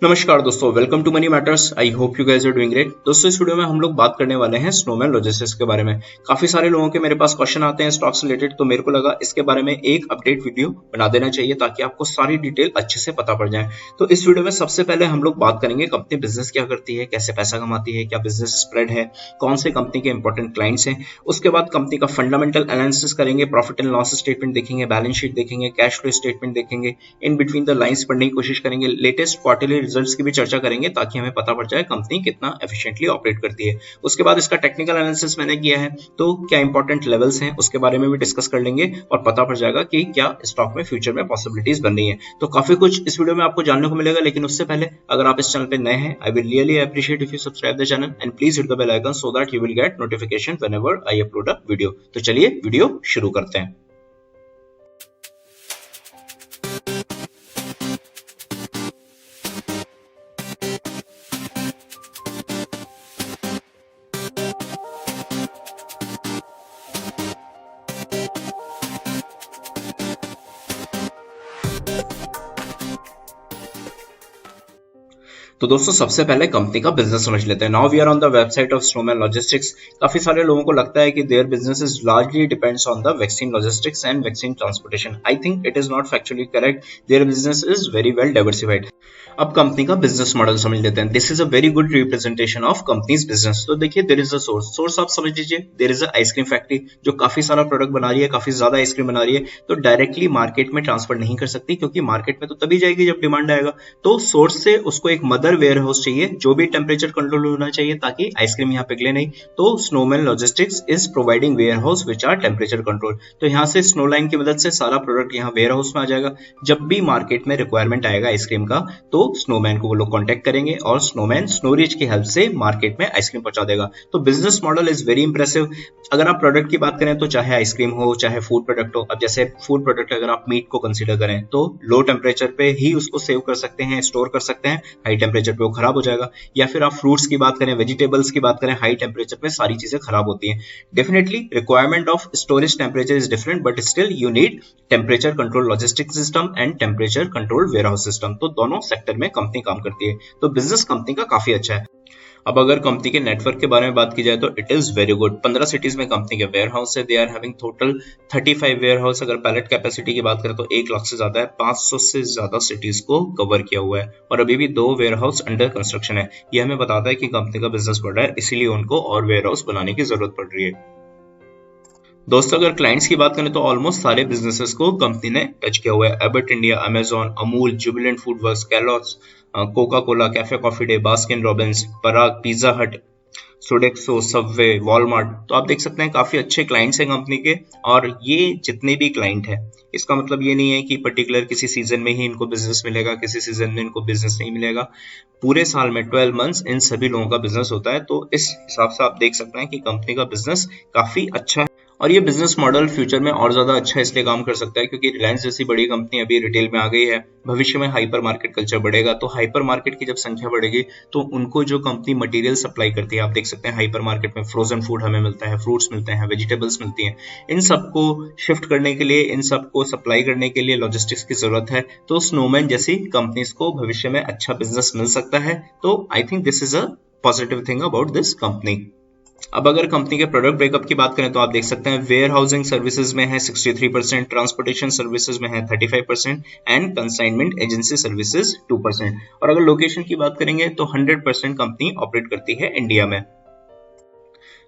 नमस्कार दोस्तों, welcome to money matters. I hope you guys are doing great. दोस्तों, इस वीडियो में हम लोग बात करने वाले हैं स्नोमैन लॉजिस्टिक्स के बारे में। काफी सारे लोगों के मेरे पास क्वेश्चन आते हैं स्टॉक्स रिलेटेड, तो मेरे को लगा इसके बारे में एक अपडेट वीडियो बना देना चाहिए ताकि आपको सारी डिटेल अच्छे से पता पड़ जाए। तो इस वीडियो में सबसे पहले हम लोग बात करेंगे कंपनी बिजनेस क्या करती है, कैसे पैसा कमाती है, क्या बिजनेस स्प्रेड है, कौन से कंपनी के इंपॉर्टेंट क्लाइंट्स हैं। उसके बाद कंपनी का फंडामेंटल एनालिसिस करेंगे, प्रॉफिट एंड लॉस स्टेटमेंट देखेंगे, बैलेंस शीट देखेंगे, कैश फ्लो स्टेटमेंट देखेंगे, इन बिटवीन द लाइंस पढ़ने की कोशिश करेंगे, लेटेस्ट क्वार्टरली रिजल्ट्स की भी चर्चा करेंगे ताकि हमें पता पड़ जाए कंपनी कितना एफिशिएंटली ऑपरेट करती है। उसके बाद इसका टेक्निकल एनालिसिस मैंने किया है, तो क्या इंपॉर्टेंट लेवल्स हैं उसके बारे में भी डिस्कस कर लेंगे और पता पड़ जाएगा कि क्या स्टॉक में फ्यूचर में पॉसिबिलिटीज बन रही है। तो काफी कुछ इस वीडियो में आपको जानने को मिलेगा, लेकिन उससे पहले अगर आप इस चैनल पे नए हैं, I will really appreciate if you subscribe the channel and please hit the bell icon so that you will get notification whenever I upload a video. तो चलिए वीडियो शुरू करते हैं। तो दोस्तों, सबसे पहले कंपनी का बिजनेस समझ लेते हैं। Now we are on the website of Snowman Logistics. काफी सारे लोगों को लगता है कि there business is largely depends on the vaccine logistics and vaccine transportation. I think it is not factually correct. There business is very well diversified. अब company का business model समझ लेते हैं। This is a very good representation of company's business. तो देखिए, there is a source आप समझ लीजिए। There is a ice cream factory जो काफी सारा प्रोडक्ट बना रही है, काफी ज्यादा आइसक्रीम बना रही है, तो डायरेक्टली मार्केट में ट्रांसफर नहीं कर सकती क्योंकि मार्केट में तो तभी जाएगी जब डिमांड आएगा। तो सोर्स से उसको एक मदर वेयर हाउस चाहिए जो भी टेम्परेचर कंट्रोल होना चाहिए ताकि आइसक्रीम यहाँ पिघले नहीं। तो Snowman Logistics is providing warehouse which are temperature control. तो यहाँ से स्नो लाइन की मदद से सारा प्रोडक्ट यहाँ वेयर हाउस में आ जाएगा। जब भी मार्केट में रिक्वायरमेंट आएगा आइसक्रीम का, तो स्नोमैन को वो लोग कॉन्टेक्ट करेंगे और स्नोमैन स्नोरिज की हेल्प से मार्केट में आइसक्रीम पहुंचा देगा। तो business model is very impressive. अगर आप प्रोडक्ट की बात करें तो चाहे आइसक्रीम हो चाहे फूड प्रोडक्ट हो, अब जैसे फूड प्रोडक्ट अगर आप मीट को कंसीडर करें तो लो टेम्परेचर पे ही उसको सेव कर सकते हैं, स्टोर कर सकते हैं। हाई टेम्परेचर पे वो खराब हो जाएगा। या फिर आप फ्रूट्स की बात करें, वेजिटेबल्स की बात करें, हाई टेम्परेचर पे सारी चीजें खराब होती हैं। Definitely requirement of storage temperature is different, but still you need temperature control logistic system and temperature control warehouse system. तो दोनों सेक्टर में कंपनी काम करती है। तो बिजनेस कंपनी का काफी अच्छा है। अब अगर कंपनी के नेटवर्क के बारे में बात की जाए तो it is very good. 15 cities में कंपनी के वेयर हाउस है। They are having total 35 warehouse. अगर पैलेट कैपेसिटी की बात करें तो 1 लाख से ज्यादा है। 500 से ज्यादा सिटीज को कवर किया हुआ है और अभी भी 2 वेयर हाउस अंडर कंस्ट्रक्शन है। यह हमें बताता है कि कंपनी का बिजनेस बढ़ रहा है, इसीलिए उनको और वेयर हाउस बनाने की जरूरत पड़ रही है। दोस्तों, अगर क्लाइंट्स की बात करें तो ऑलमोस्ट सारे बिजनेसेस को कंपनी ने टच किया हुआ है। Abbott India, Amazon, Amul, Jubilant FoodWorks, Kellogg's, Coca Cola, Cafe Coffee Day, Baskin Robbins, Parag, Pizza Hut, Sodexo, Subway, Walmart. तो आप देख सकते हैं काफी अच्छे क्लाइंट्स हैं कंपनी के। और ये जितने भी क्लाइंट हैं, इसका मतलब ये नहीं है कि पर्टिकुलर किसी सीजन में ही इनको बिजनेस मिलेगा, किसी सीजन में इनको बिजनेस नहीं मिलेगा। पूरे साल में 12 मंथ्स इन सभी लोगों का बिजनेस होता है। तो इस हिसाब से आप देख सकते हैं कि कंपनी का बिजनेस काफी अच्छा है और ये बिजनेस मॉडल फ्यूचर में और ज्यादा अच्छा इसलिए काम कर सकता है क्योंकि रिलायंस जैसी बड़ी कंपनी अभी रिटेल में आ गई है। भविष्य में हाइपर मार्केट कल्चर बढ़ेगा, तो हाइपर मार्केट की जब संख्या बढ़ेगी तो उनको जो कंपनी मटेरियल सप्लाई करती है, आप देख सकते हैं हाइपर मार्केट में फ्रोजन फूड हमें मिलता है, फ्रूट्स मिलते हैं, वेजिटेबल्स मिलती हैं। इन सबको शिफ्ट करने के लिए, इन सबको सप्लाई करने के लिए लॉजिस्टिक्स की जरूरत है। तो स्नोमैन जैसी कंपनीज को भविष्य में अच्छा बिजनेस मिल सकता है। तो I think this is a positive thing about this company. अब अगर कंपनी के प्रोडक्ट ब्रेकअप की बात करें तो आप देख सकते हैं वेयर हाउसिंग सर्विसेज में है 63%, ट्रांसपोर्टेशन सर्विसेज में है 35% एंड कंसाइनमेंट एजेंसी सर्विसेज 2%। और अगर लोकेशन की बात करेंगे तो 100% कंपनी ऑपरेट करती है इंडिया में।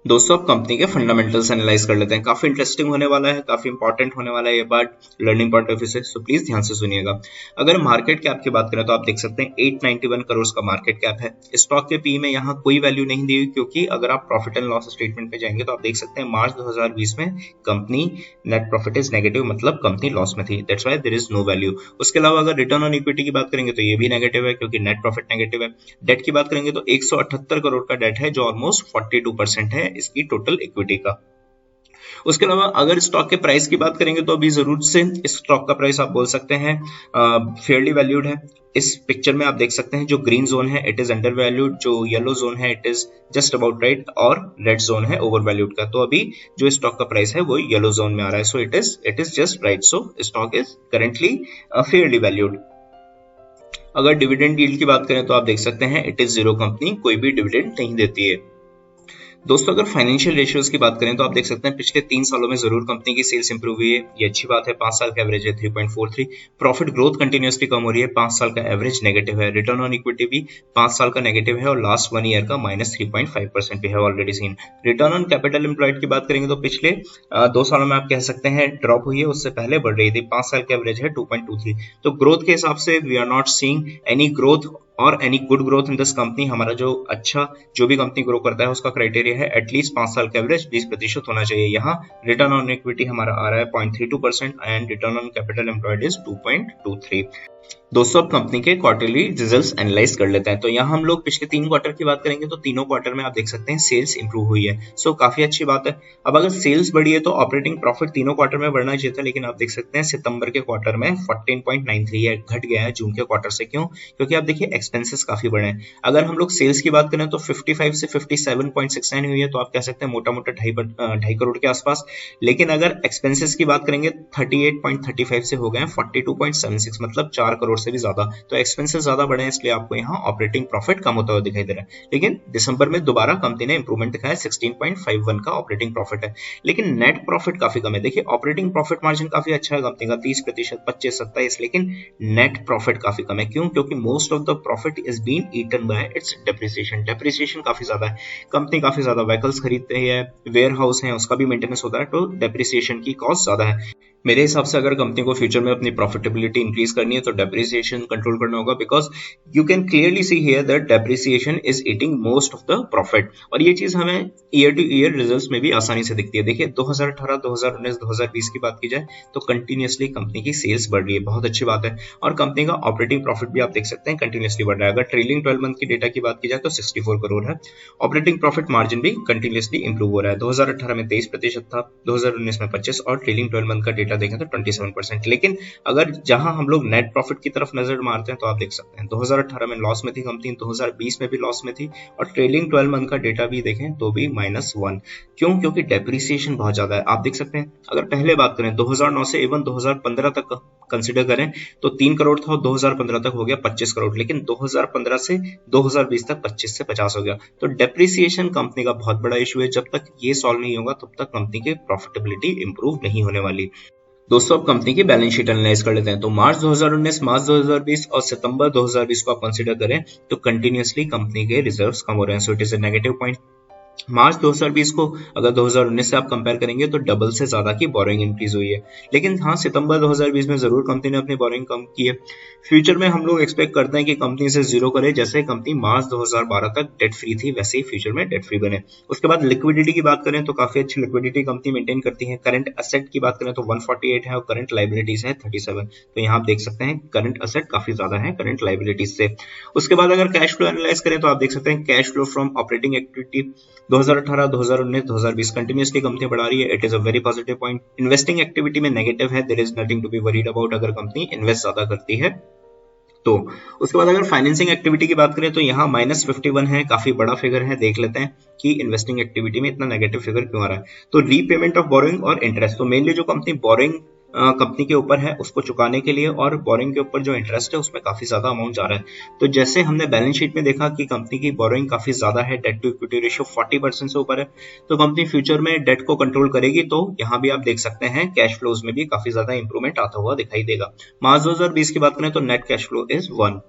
दोस्तों, अब कंपनी के फंडामेंटल्स एनालाइज कर लेते हैं। काफी इंटरेस्टिंग होने वाला है, काफी इंपॉर्टेंट होने वाला है ये part learning point of view से, सो प्लीज ध्यान से सुनिएगा। अगर मार्केट कैप की बात करें तो आप देख सकते हैं 891 करोड़ का मार्केट कैप है। स्टॉक के पी में यहाँ कोई वैल्यू नहीं दी हुई क्योंकि अगर आप प्रॉफिट एंड लॉस स्टेटमेंट पे जाएंगे तो आप देख सकते हैं मार्च 2020 में company net profit is negative, मतलब कंपनी लॉस में थी। That's why there is no value. उसके अलावा अगर रिटर्न ऑन इक्विटी की बात करेंगे तो ये भी नेगेटिव है क्योंकि नेट प्रॉफिट नेगेटिव है। डेट की बात करेंगे तो 178 करोड़ का डेट है जो ऑलमोस्ट 42% है इसकी टोटल इक्विटी का। उसके अलावा अगर स्टॉक के प्राइस की बात करेंगे तो अभी जरूर से इस स्टॉक का प्राइस आप बोल सकते हैं फेयरली वैल्यूड है। इस पिक्चर में आप देख सकते हैं जो ग्रीन जोन है इट इज अंडर वैल्यूड, जो येलो जोन है it is just about right और रेड जोन है ओवर वैल्यूड का। तो अभी जो स्टॉक का प्राइस है वो येलो जोन में आ रहा है। सो it is just right. So stock is currently Fairlie valued. अगर डिविडेंड यील्ड की बात करें तो आप देख सकते हैं इट इज जीरो, कंपनी कोई भी डिविडेंड नहीं देती है। दोस्तों अगर फाइनेंशियल रेशियोज की बात करें तो आप देख सकते हैं पिछले 3 सालों में जरूर कंपनी की सेल्स इंप्रूव हुई है, ये अच्छी बात है। 5 साल का एवरेज है 3.43। प्रॉफिट ग्रोथ कंटिन्यूसली कम हो रही है, 5 साल का एवरेज नेगेटिव है। रिटर्न ऑन इक्विटी भी 5 साल का नेगेटिव है और लास्ट 1 ईयर का -3.5% भी है already seen. Return on capital employed की बात करेंगे तो पिछले 2 सालों में आप कह सकते हैं ड्रॉप हुई है, उससे पहले बढ़ रही थी। 5 साल का एवरेज है 2.23। तो ग्रोथ के हिसाब से we are not seeing any growth और any good growth in this company. हमारा जो भी कंपनी ग्रो करता है उसका क्राइटेरिया है एटलीस्ट 5 साल का एवरेज 20% होना चाहिए। यहाँ रिटर्न ऑन इक्विटी हमारा आ रहा है 0.32% and return on capital employed is 2.23। दोस्तों अब कंपनी के क्वार्टरली रिजल्ट्स एनालाइज कर लेते हैं। तो यहाँ हम लोग पिछले 3 क्वार्टर की बात करेंगे तो तीनों क्वार्टर में आप देख सकते हैं सेल्स इंप्रूव हुई है, सो काफी अच्छी बात है। अब अगर सेल्स बढ़ी है तो ऑपरेटिंग प्रॉफिट तीनों क्वार्टर में बढ़ना चाहिए था, लेकिन आप देख सकते हैं सितंबर के क्वार्टर में 14.93 है, घट गया है जून के क्वार्टर से। क्यों? क्योंकि आप देखिए एक्सपेंसेस काफी बढ़े हैं। अगर हम लोग सेल्स की बात करें तो 55 से 57.69 हुई है, तो आप कह सकते हैं मोटा मोटा 2.5 करोड़ के आसपास। लेकिन अगर एक्सपेंसेस की बात करेंगे 38.35 से हो गए हैं 42.76, मतलब 4 करोड़ से भी ज्यादा। तो एक्सपेंसेस ज्यादा बढ़े हैं, इसलिए आपको यहाँ ऑपरेटिंग प्रॉफिट कम होता हुआ दिखाई दे रहा है। लेकिन दिसंबर में दोबारा कंपनी ने इंप्रूवमेंट दिखाया, 16.51 का ऑपरेटिंग प्रॉफिट है। लेकिन नेट प्रॉफिट काफी कम है। देखिए ऑपरेटिंग प्रॉफिट मार्जिन काफी अच्छा है कंपनी का 30%, 25, 27, लेकिन नेट प्रॉफिट काफी कम है। क्यों? क्योंकि most of the profit is been eaten by its depreciation काफी ज्यादा है। कंपनी काफी ज्यादा व्हीकल्स खरीदते हैं, वेयर हाउस है उसका भी मेंटेनेंस होता है, तो डेप्रिसिएशन की कॉस्ट ज्यादा है। मेरे हिसाब से अगर कंपनी को फ्यूचर में अपनी प्रॉफिटेबिलिटी इंक्रीज करनी है तो डेप्रिसिएशन कंट्रोल करना होगा, because you can clearly see here that depreciation is eating most of the profit. और ये चीज हमें ईयर टू ईयर रिजल्ट्स में भी आसानी से दिखती है। देखिए 2018, 2019, 2020 की बात की जाए तो कंटिन्यूअसली कंपनी की सेल्स बढ़ रही है, बहुत अच्छी बात है। और कंपनी का ऑपरेटिंग प्रॉफिट भी आप देख सकते हैं कंटिन्यूअसली बढ़ रहा है। अगर ट्रेलिंग 12 मंथ की डेटा की बात की जाए तो 64 करोड़ है। ऑपरेटिंग प्रॉफिट मार्जिन भी कंटिन्यूअसली इंप्रूव हो रहा है। 2018 में 23% था, 2019 में 25 और ट्रेलिंग 12 मंथ का डेटा देखें तो 27%। लेकिन अगर जहां हम लोग नेट प्रॉफिट की तरफ नजर मारते हैं तो आप देख सकते हैं 2018 में लॉस में थी कंपनी, 2020 में भी लॉस में थी और ट्रेलिंग 12 मंथ का डेटा भी देखें तो भी -1। क्यों? क्योंकि डेप्रिसिएशन बहुत ज्यादा है। आप देख सकते हैं अगर पहले बात करें 2009 से इवन 2015 तक कंसिडर करें तो 3 करोड़ था और 2015 तक हो गया 25 करोड़, लेकिन 2015 से 2020 तक 25 से 50 हो गया। तो डेप्रिसिएशन कंपनी का बहुत बड़ा इशू है। जब तक ये सॉल्व नहीं होगा तब तक कंपनी की प्रॉफिटेबिलिटी इंप्रूव नहीं होने वाली। दोस्तों अब कंपनी की बैलेंस शीट एनालाइज कर लेते हैं। तो मार्च 2019, मार्च 2020 और सितंबर 2020 को आप कंसीडर करें तो कंटिन्यूअसली कंपनी के रिजर्व्स कम हो रहे हैं, so it is a negative point. मार्च 2020 को अगर 2019 से आप कंपेयर करेंगे तो डबल से ज्यादा की बोरिंग इंक्रीज हुई है। लेकिन हाँ सितंबर 2020 में जरूर कंपनी ने अपनी बोरिंग कम की है। फ्यूचर में हम लोग एक्सपेक्ट करते हैं कि कंपनी से जीरो करे, जैसे कंपनी मार्च 2012 तक डेट फ्री थी वैसे ही फ्यूचर में डेट फ्री बने। उसके बाद लिक्विडिटी की बात करें तो काफी अच्छी लिक्विडिटी कंपनी मेंटेन करती है। करंट एसेट की बात करें तो 148 है और करंट लाइबिलिटीज है 37। तो यहाँ आप देख सकते हैं करंट एसेट काफी ज्यादा है करंट लाइबिलिटीज से। उसके बाद अगर कैश फ्लो एनालाइज करें तो आप देख सकते हैं cash flow from operating activity 2018, 2019, 2020 continuously company बढ़ा रही है। It is a very positive point. Investing activity में नेगेटिव है, there is nothing to be worried about अगर कंपनी इन्वेस्ट ज्यादा करती है तो। उसके बाद अगर फाइनेंसिंग एक्टिविटी की बात करें तो यहाँ -51 है, काफी बड़ा फिगर है। देख लेते हैं कि इन्वेस्टिंग एक्टिविटी में इतना नेगेटिव फिगर क्यों आ रहा है। तो रीपेमेंट ऑफ बोरिंग और इंटरेस्ट, तो मेनली जो कंपनी बोरिंग कंपनी के ऊपर है उसको चुकाने के लिए और बोरिंग के ऊपर जो इंटरेस्ट है उसमें काफी ज्यादा अमाउंट जा रहा है। तो जैसे हमने बैलेंस शीट में देखा कि कंपनी की बोरिंग काफी ज्यादा है, डेट टू इक्विटी रेशियो 40% से ऊपर है, तो कंपनी फ्यूचर में डेट को कंट्रोल करेगी। तो यहाँ भी आप देख सकते हैं कैश फ्लोज में भी काफी ज्यादा इंप्रूवमेंट आता हुआ दिखाई देगा। मार्च 2020 की बात करें तो नेट कैश फ्लो इज 1।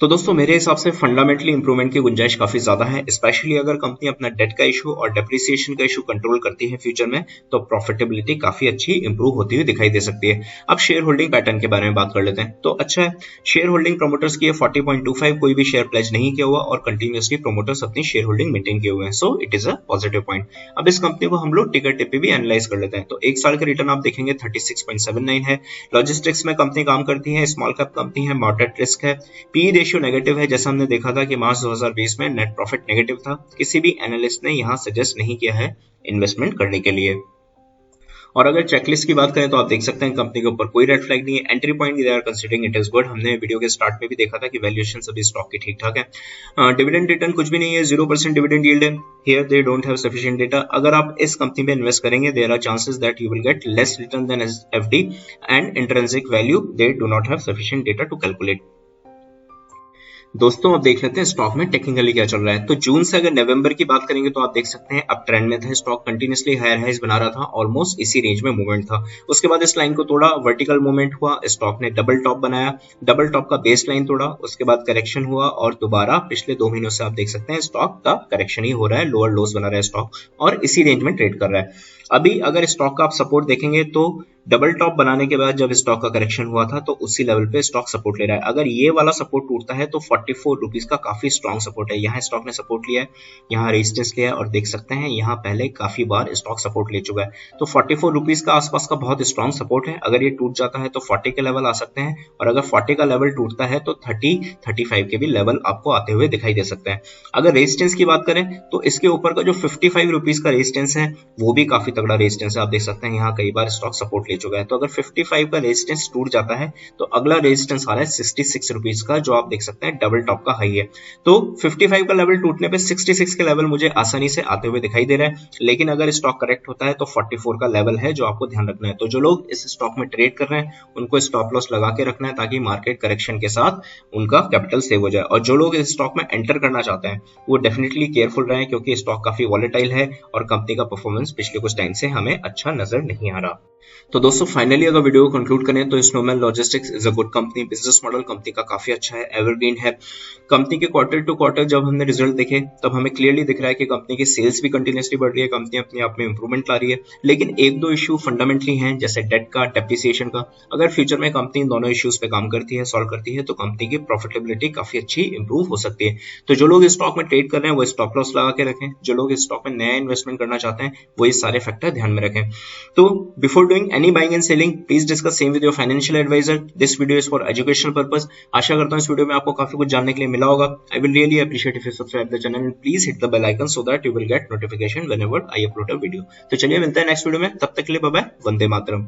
तो दोस्तों मेरे हिसाब से फंडामेंटली इंप्रूवमेंट की गुंजाइश काफी ज्यादा है, स्पेशली अगर कंपनी अपना डेट का इशू और डेप्रिसिएशन का इशू कंट्रोल करती है फ्यूचर में तो प्रॉफिटेबिलिटी काफी अच्छी इंप्रूव होती हुई दिखाई दे सकती है। अब शेयर होल्डिंग पैटर्न के बारे में बात कर लेते हैं। तो अच्छा है, शेयर होल्डिंग प्रमोटर्स की 40.25, कोई भी शेयर प्लेज नहीं किया हुआ और कंटिन्यूअसली प्रमोटर्स अपनी शेयर होल्डिंग मेंटेन किए हुए हैं, so it is a positive point. अब इस कंपनी को हम लोग टिकर टिप पे भी एनालाइज कर लेते हैं। तो एक साल के रिटर्न आप देखेंगे 36.79 है। लॉजिस्टिक्स में कंपनी काम करती है, स्मॉल कैप कंपनी है, मॉडरेट रिस्क है, पी रेशियो नेगेटिव है। जैसा हमने देखा था कि मार्च 2020 में नेट प्रॉफिट नेगेटिव था, किसी भी एनालिस्ट ने यहां सजेस्ट नहीं किया है इन्वेस्टमेंट करने के लिए। और अगर चेकलिस्ट की बात करें तो आप देख सकते हैं कंपनी के ऊपर कोई रेड फ्लैग नहीं है। Entry point they are considering it is good. हमने वीडियो के स्टार्ट में भी देखा था कि वैल्यूएशन सभी स्टॉक की ठीक ठाक है। डिविडेंड रिटर्न कुछ भी नहीं है, 0% डिविडेंड यील्ड है। Here they don't have sufficient data. अगर आप इस कंपनी में इन्वेस्ट करेंगे there are chances that you will get less return than FD and intrinsic value they do not have sufficient data to calculate. दोस्तों अब देख लेते हैं स्टॉक में टेक्निकली क्या चल रहा है। तो जून से अगर नवंबर की बात करेंगे तो आप देख सकते हैं अब ट्रेंड में था, स्टॉक कंटिन्यूसली हायर हाइज बना रहा था, ऑलमोस्ट इसी रेंज में मूवमेंट था। उसके बाद इस लाइन को तोड़ा, वर्टिकल मूवमेंट हुआ, स्टॉक ने डबल टॉप बनाया, डबल टॉप का बेस लाइन तोड़ा, उसके बाद करेक्शन हुआ और दोबारा पिछले 2 महीनों से आप देख सकते हैं स्टॉक का करेक्शन ही हो रहा है, लोअर लोस बना रहा है स्टॉक और इसी रेंज में ट्रेड कर रहा है। अभी अगर स्टॉक का आप सपोर्ट देखेंगे तो डबल टॉप बनाने के बाद जब स्टॉक का करेक्शन हुआ था तो उसी लेवल पे स्टॉक सपोर्ट ले रहा है। अगर ये वाला सपोर्ट टूटता है तो 44 रुपीज का काफी स्ट्रॉन्ग सपोर्ट है। यहाँ स्टॉक ने सपोर्ट लिया है, यहाँ रेजिस्टेंस लिया है और देख सकते हैं यहाँ पहले काफी बार स्टॉक सपोर्ट ले चुका है। तो 44 रुपीज का आसपास का बहुत स्ट्रॉन्ग सपोर्ट है। अगर ये टूट जाता है तो 40 के लेवल आ सकते हैं और अगर 40 का लेवल टूटता है तो 30-35 के भी लेवल आपको आते हुए दिखाई दे सकते हैं। अगर रेजिस्टेंस की बात करें तो इसके ऊपर का जो 55 रुपीज का रेजिस्टेंस है वो भी काफी तगड़ा रेजिस्टेंस है। आप देख सकते हैं यहाँ कई बार स्टॉक सपोर्ट ले चुका है। तो अगर 55 का रेजिस्टेंस टूट जाता है तो अगला रेजिस्टेंस आ रहा है 66 रुपीज का, जो आप देख सकते हैं डबल टॉप का हाई है। तो 55 का लेवल टूटने पे 66 के लेवल मुझे आसानी से आते हुए दिखाई दे रहा है, लेकिन अगर स्टॉक करेक्ट होता है तो 44 का लेवल है जो आपको ध्यान रखना है। तो जो लोग इस स्टॉक में ट्रेड कर रहे हैं उनको स्टॉप लॉस लगा के रखना है ताकि मार्केट करेक्शन के साथ उनका कैपिटल सेव हो जाए। और जो लोग इस स्टॉक में एंटर करना चाहते हैं वो डेफिनेटली केयरफुल रहे क्योंकि स्टॉक काफी वॉलेटाइल है और कंपनी का परफॉर्मेंस पिछले कुछ टाइम से हमें अच्छा नजर नहीं आ रहा। तो दोस्तों फाइनली अगर वीडियो को कंक्लूड करें तो Snowman Logistics is a good company. Business model company का काफी अच्छा है, एवरग्रीन है। कंपनी के क्वार्टर टू क्वार्टर जब हमने रिजल्ट देखे तब हमें क्लियरली दिख रहा है कि कंपनी की सेल्स भी कंटिन्यूसली बढ़ रही है, कंपनी अपने आप में इंप्रूवमेंट ला रही है। लेकिन एक दो इश्यू फंडामेंटली हैं जैसे डेट का, डेप्रिसिएशन का। अगर फ्यूचर में कंपनी इन दोनों इश्यूज पे काम करती है, सॉल्व करती है तो कंपनी की प्रॉफिटेबिलिटी काफी अच्छी इंप्रूव हो सकती है। तो जो लोग इस स्टॉक में ट्रेड कर रहे हैं वो स्टॉप लॉस लगा के रखें। जो लोग इस स्टॉक में नया इन्वेस्टमेंट करना चाहते हैं वो ये सारे फैक्टर ध्यान में रखें। तो before doing any buying and selling please discuss same with your financial advisor. This video is for educational purpose. आशा करता हूं इस वीडियो में आपको काफी कुछ जानने के लिए मिला होगा। आई will really appreciate if you subscribe the channel and please hit the bell icon so that you will get notification whenever I upload a video। तो चलिए मिलते हैं नेक्स्ट वीडियो में, तब तक के लिए बाय बाय, वंदे मातरम।